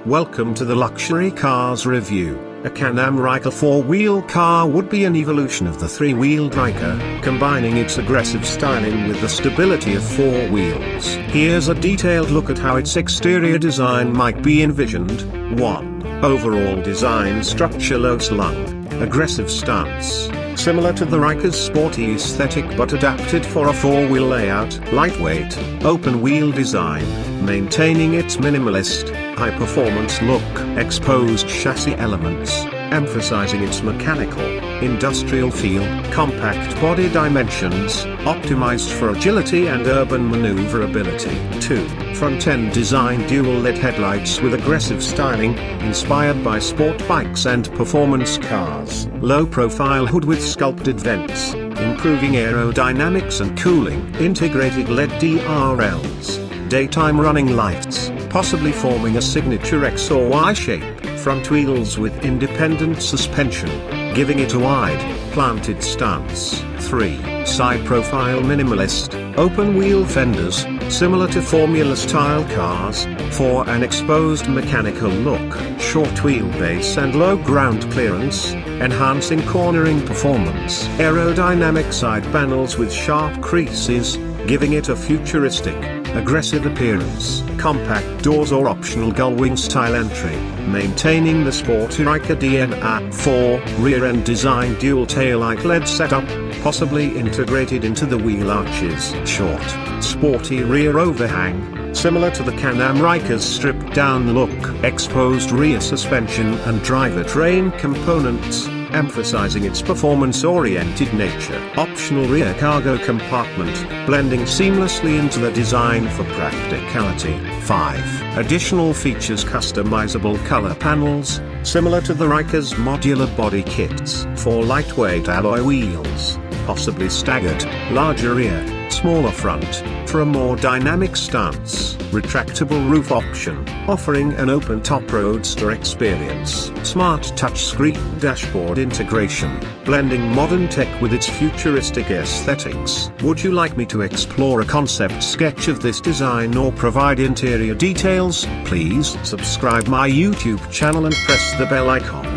Welcome to the Luxury Cars Review. A Can-Am Ryker 4-wheel car would be an evolution of the 3-wheeled Ryker, combining its aggressive styling with the stability of 4 wheels. Here's a detailed look at how its exterior design might be envisioned. 1. Overall design structure: low slung, aggressive stance. Similar to the Ryker's sporty aesthetic but adapted for a 4-wheel layout. Lightweight, open-wheel design, maintaining its minimalist, high-performance look. Exposed chassis elements, emphasizing its mechanical, industrial feel. Compact body dimensions, optimized for agility and urban maneuverability. 2. Front-end design: dual LED headlights with aggressive styling, inspired by sport bikes and performance cars. Low-profile hood with sculpted vents, improving aerodynamics and cooling. Integrated LED DRLs, daytime running lights, possibly forming a signature X or Y shape. Front wheels with independent suspension, giving it a wide, planted stance. 3. Side profile: minimalist, open-wheel fenders, similar to Formula-style cars, for an exposed mechanical look. Short wheelbase and low ground clearance, enhancing cornering performance. Aerodynamic side panels with sharp creases, giving it a futuristic, aggressive appearance. Compact doors or optional gullwing style entry, maintaining the sporty Ryker DNA. 4. Rear-end design: dual taillight LED setup, possibly integrated into the wheel arches. Short, sporty rear overhang, similar to the Can-Am Ryker's stripped-down look. Exposed rear suspension and drivetrain components, emphasizing its performance-oriented nature. Optional rear cargo compartment, blending seamlessly into the design for practicality. 5. Additional features: customizable color panels, similar to the Ryker's modular body kits. 4. Lightweight alloy wheels, possibly staggered, larger rear, smaller front, for a more dynamic stance. Retractable roof option, offering an open-top roadster experience. Smart touchscreen dashboard integration, blending modern tech with its futuristic aesthetics. Would you like me to explore a concept sketch of this design or provide interior details? Please subscribe my YouTube channel and press the bell icon.